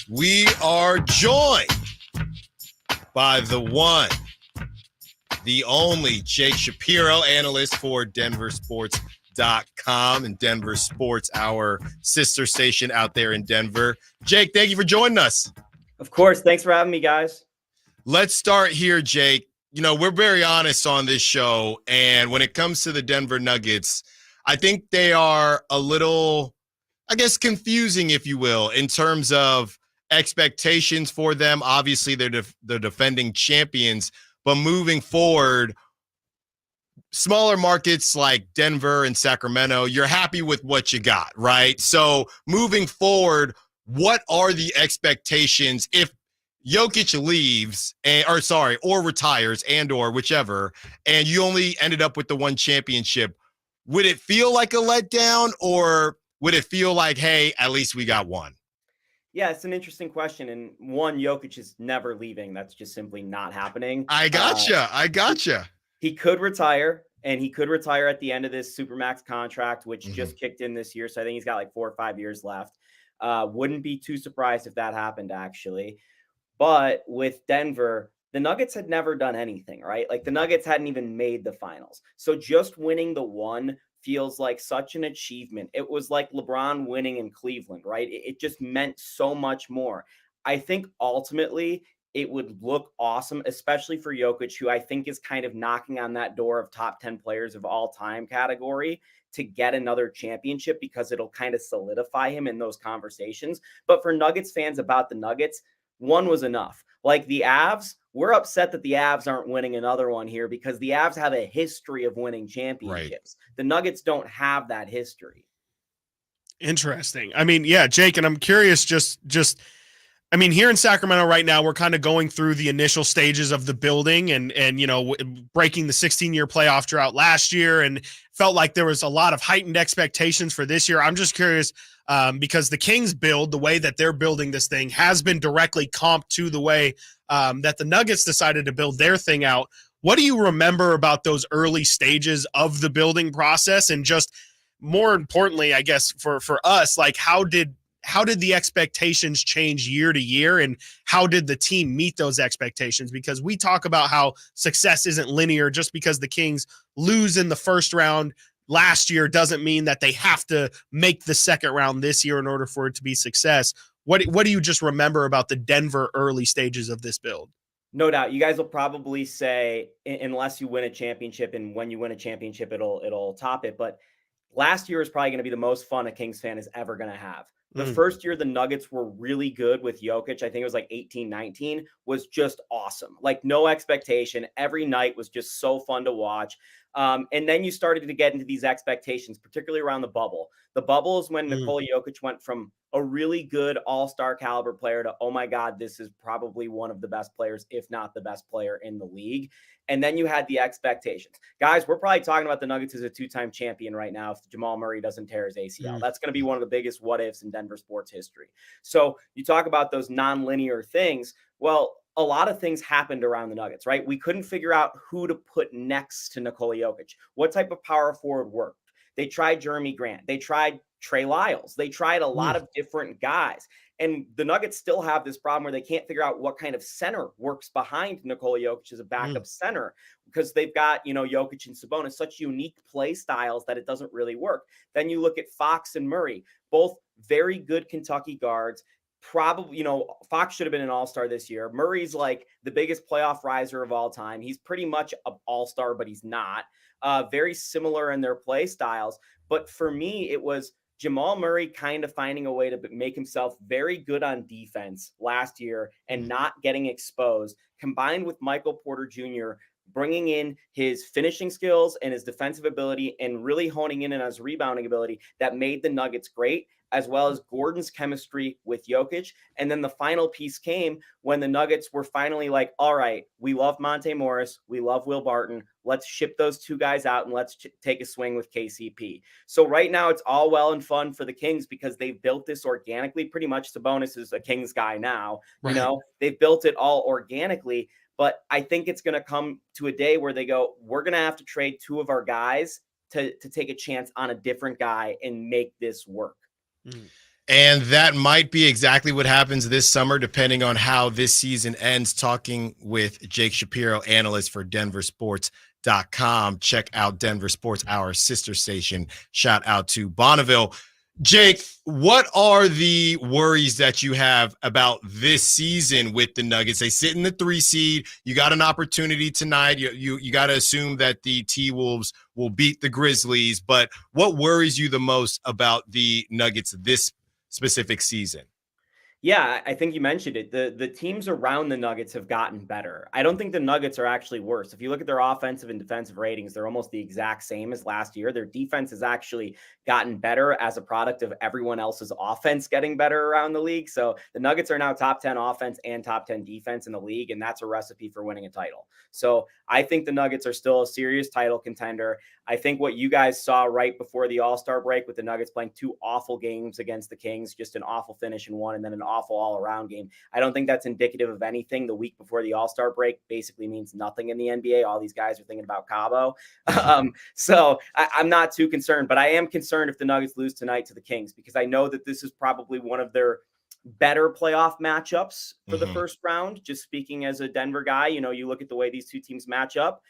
We are joined by the one, the only Jake Shapiro, analyst for DenverSports.com and Denver Sports, our sister station out there in Denver. Jake, thank you for joining us. Of course. Thanks for having me, guys. Let's start here, Jake. You know, we're very honest on this show, and when it comes to the Denver Nuggets, I think they are a little, I guess, confusing, if you will, in terms of expectations for them. Obviously, they're the defending champions, but moving forward, smaller markets like Denver and Sacramento, you're happy with what you got, right? So moving forward, what are the expectations if Jokic leaves or retires or whichever, and you only ended up with the one championship? Would it feel like a letdown, or would it feel like, hey, at least we got one? Yeah, it's an interesting question. And one, Jokic is never leaving. That's just simply not happening. I gotcha. He could retire, and he could retire at the end of this Supermax contract, which just kicked in this year. So I think he's got like 4 or 5 years left. Wouldn't be too surprised if that happened, actually. But with Denver, the Nuggets had never done anything, right? Like the Nuggets hadn't even made the finals. So just winning the one feels like such an achievement. It was like LeBron winning in Cleveland, right? It just meant so much more. I think ultimately it would look awesome, especially for Jokic, who I think is kind of knocking on that door of top 10 players of all time category, to get another championship, because it'll kind of solidify him in those conversations. But for Nuggets fans, about the Nuggets, one was enough. Like the Avs, we're upset that the Avs aren't winning another one here, because the Avs have a history of winning championships. Right. The Nuggets don't have that history. Interesting. I mean, yeah, Jake, and I'm curious, I mean, here in Sacramento right now, we're kind of going through the initial stages of the building and breaking the 16-year playoff drought last year, and felt like there was a lot of heightened expectations for this year. I'm just curious, because the Kings build, the way that they're building this thing, has been directly comped to the way that the Nuggets decided to build their thing out. What do you remember about those early stages of the building process? And just more importantly, I guess, for us, like how did the expectations change year to year, and how did the team meet those expectations? Because we talk about how success isn't linear. Just because the Kings lose in the first round last year doesn't mean that they have to make the second round this year in order for it to be success. What do you just remember about the Denver early stages of this build? No doubt. You guys will probably say, unless you win a championship, and when you win a championship, it'll top it. But last year is probably going to be the most fun a Kings fan is ever going to have. The first year the Nuggets were really good with Jokic, I think it was like 18-19, was just awesome. Like no expectation. Every night was just so fun to watch. And then you started to get into these expectations, particularly around the bubble. The bubble is when Nikola Jokic went from a really good all-star caliber player to, oh my God, this is probably one of the best players, if not the best player in the league. And then you had the expectations. Guys, we're probably talking about the Nuggets as a 2-time champion right now if Jamal Murray doesn't tear his ACL. That's going to be one of the biggest what-ifs in Denver sports history. So you talk about those non-linear things. Well, a lot of things happened around the Nuggets, right? We couldn't figure out who to put next to Nikola Jokic. What type of power forward worked? They tried Jeremy Grant. They tried Trey Lyles. They tried a lot of different guys. And the Nuggets still have this problem where they can't figure out what kind of center works behind Nikola Jokic as a backup center, because they've got, Jokic and Sabonis, such unique play styles that it doesn't really work. Then you look at Fox and Murray, both very good Kentucky guards. Probably, Fox should have been an all-star this year. Murray's like the biggest playoff riser of all time. He's pretty much an all-star, but he's not. Very similar in their play styles. But for me, it was Jamal Murray kind of finding a way to make himself very good on defense last year and not getting exposed, combined with Michael Porter Jr. bringing in his finishing skills and his defensive ability and really honing in on his rebounding ability that made the Nuggets great, as well as Gordon's chemistry with Jokic. And then the final piece came when the Nuggets were finally like, all right, we love Monte Morris. We love Will Barton. Let's ship those two guys out and let's take a swing with KCP. So right now it's all well and fun for the Kings because they've built this organically. Pretty much Sabonis is a Kings guy now. Right. They've built it all organically. But I think it's going to come to a day where they go, we're going to have to trade two of our guys to take a chance on a different guy and make this work. And that might be exactly what happens this summer, depending on how this season ends. Talking with Jake Shapiro, analyst for denversports.com. Check out Denver Sports, our sister station. Shout out to Bonneville. Jake, what are the worries that you have about this season with the Nuggets? They sit in the 3 seed. You got an opportunity tonight. You got to assume that the T-Wolves will beat the Grizzlies. But what worries you the most about the Nuggets this specific season? Yeah, I think you mentioned it. The teams around the Nuggets have gotten better. I don't think the Nuggets are actually worse. If you look at their offensive and defensive ratings, they're almost the exact same as last year. Their defense has actually gotten better as a product of everyone else's offense getting better around the league. So the Nuggets are now top 10 offense and top 10 defense in the league, and that's a recipe for winning a title. So I think the Nuggets are still a serious title contender. I think what you guys saw right before the All-Star break with the Nuggets playing 2 awful games against the Kings, just an awful finish in one and then an awful all-around game. I don't think that's indicative of anything. The week before the All-Star break basically means nothing in the NBA. All these guys are thinking about Cabo. So I'm not too concerned, but I am concerned if the Nuggets lose tonight to the Kings, because I know that this is probably one of their better playoff matchups for the first round. Just speaking as a Denver guy, you look at the way these two teams match up,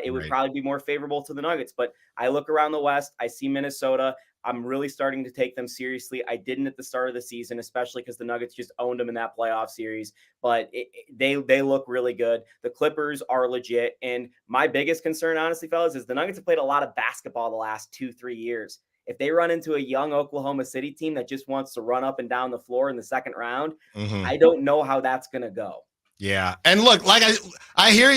it would probably be more favorable to the Nuggets. But I look around the West, I see Minnesota. I'm really starting to take them seriously. I didn't at the start of the season, especially because the Nuggets just owned them in that playoff series. But they look really good. The Clippers are legit. And my biggest concern, honestly, fellas, is the Nuggets have played a lot of basketball the last 2-3 years. If they run into a young Oklahoma City team that just wants to run up and down the floor in the second round, I don't know how that's going to go. Yeah. And look, like I hear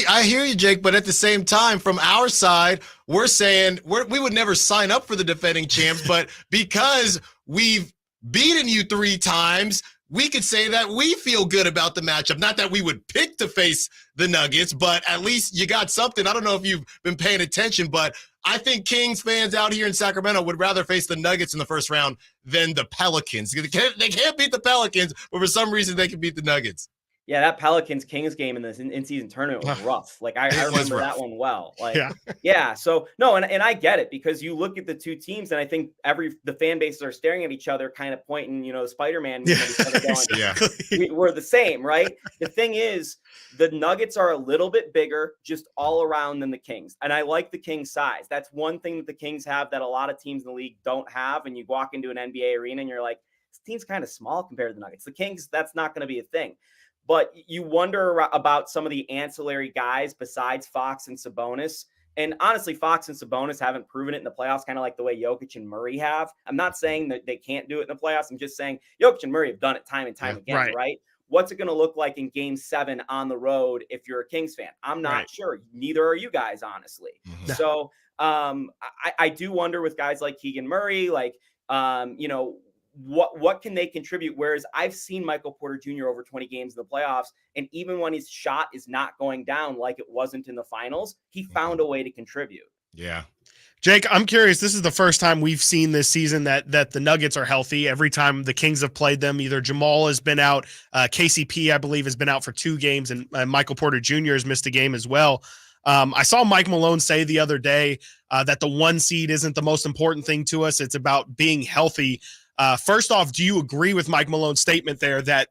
you, Jake, but at the same time, from our side, we're saying we would never sign up for the defending champs, but because we've beaten you 3 times, we could say that we feel good about the matchup. Not that we would pick to face the Nuggets, but at least you got something. I don't know if you've been paying attention, but I think Kings fans out here in Sacramento would rather face the Nuggets in the first round than the Pelicans. They can't beat the Pelicans, but for some reason they can beat the Nuggets. Yeah, that Pelicans-Kings game in this in-season tournament was rough. Like, I remember that one well. Like, yeah. So, no, and I get it, because you look at the two teams, and I think the fan bases are staring at each other, kind of pointing, Spider-Man at each other going, we're the same, right? The thing is, the Nuggets are a little bit bigger just all around than the Kings. And I like the Kings' size. That's one thing that the Kings have that a lot of teams in the league don't have. And you walk into an NBA arena and you're like, this team's kind of small compared to the Nuggets. The Kings, that's not going to be a thing. But you wonder about some of the ancillary guys besides Fox and Sabonis. And honestly, Fox and Sabonis haven't proven it in the playoffs, kind of like the way Jokic and Murray have. I'm not saying that they can't do it in the playoffs. I'm just saying Jokic and Murray have done it time and time again, right? What's it going to look like in Game 7 on the road if you're a Kings fan? I'm not sure. Neither are you guys, honestly. So I do wonder with guys like Keegan Murray, like, what can they contribute? Whereas I've seen Michael Porter Jr. over 20 games in the playoffs, and even when his shot is not going down like it wasn't in the finals, he found a way to contribute. Yeah. Jake, I'm curious. This is the first time we've seen this season that the Nuggets are healthy. Every time the Kings have played them, either Jamal has been out, KCP, I believe, has been out for 2 games, and Michael Porter Jr. has missed a game as well. I saw Mike Malone say the other day that the 1 seed isn't the most important thing to us. It's about being healthy. First off, do you agree with Mike Malone's statement there that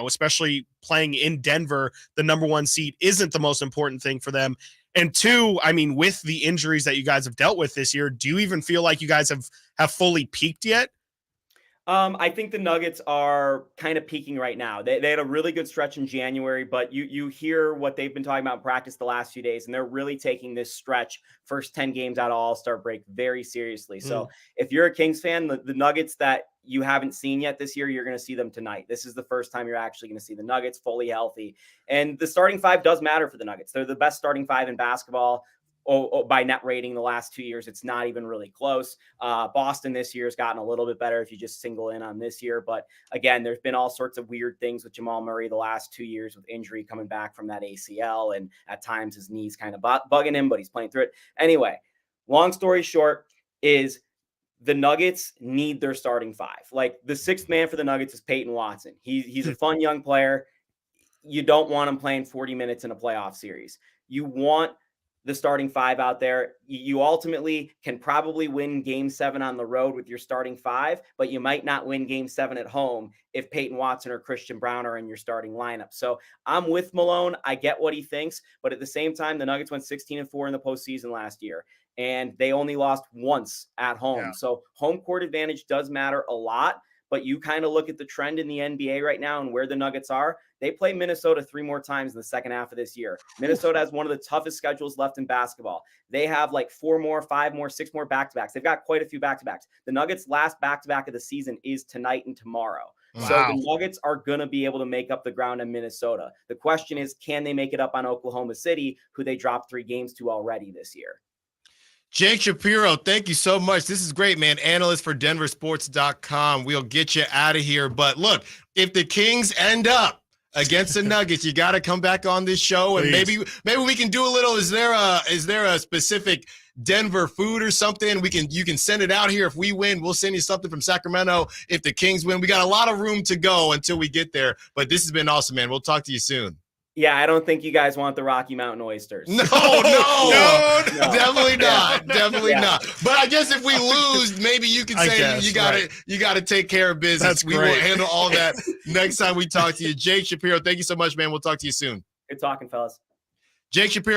especially playing in Denver, the number 1 seed isn't the most important thing for them? And 2, I mean, with the injuries that you guys have dealt with this year, do you even feel like you guys have fully peaked yet? I think the Nuggets are kind of peaking right now. They had a really good stretch in January, but you hear what they've been talking about in practice the last few days, and they're really taking this stretch, first 10 games out of All-Star break, very seriously. So if you're a Kings fan, the Nuggets that you haven't seen yet this year, you're going to see them tonight. This is the first time you're actually going to see the Nuggets fully healthy. And the starting 5 does matter for the Nuggets. They're the best starting 5 in basketball. By net rating the last 2 years, it's not even really close. Boston this year has gotten a little bit better if you just single in on this year. But again, there's been all sorts of weird things with Jamal Murray the last 2 years with injury coming back from that ACL. And at times his knees kind of bugging him, but he's playing through it. Anyway, long story short is the Nuggets need their starting 5. Like, the 6th man for the Nuggets is Peyton Watson. He's a fun young player. You don't want him playing 40 minutes in a playoff series. You want the starting five out there. You ultimately can probably win game 7 on the road with your starting five, but you might not win game 7 at home if Peyton Watson or Christian Brown are in your starting lineup. So I'm with Malone. I get what he thinks, but at the same time, the Nuggets went 16-4 in the postseason last year, and they only lost once at home. Yeah. So home court advantage does matter a lot. But you kind of look at the trend in the NBA right now and where the Nuggets are. They play Minnesota 3 more times in the second half of this year. Minnesota has one of the toughest schedules left in basketball. They have like 4 more, 5 more, 6 more back-to-backs. They've got quite a few back-to-backs. The Nuggets' last back-to-back of the season is tonight and tomorrow. Wow. So the Nuggets are going to be able to make up the ground in Minnesota. The question is, can they make it up on Oklahoma City, who they dropped 3 games to already this year? Jake Shapiro, thank you so much. This is great, man. Analyst for denversports.com. We'll get you out of here. But look, if the Kings end up against the Nuggets, you got to come back on this show, and maybe we can do a little. Is there a specific Denver food or something? You can send it out here. If we win, we'll send you something from Sacramento. If the Kings win, we got a lot of room to go until we get there. But this has been awesome, man. We'll talk to you soon. Yeah, I don't think you guys want the Rocky Mountain oysters. No, definitely not. Definitely not. But I guess if we lose, maybe you can say you gotta take care of business. That's we great. will handle all that next time we talk to you. Jake Shapiro, thank you so much, man. We'll talk to you soon. Good talking, fellas. Jake Shapiro.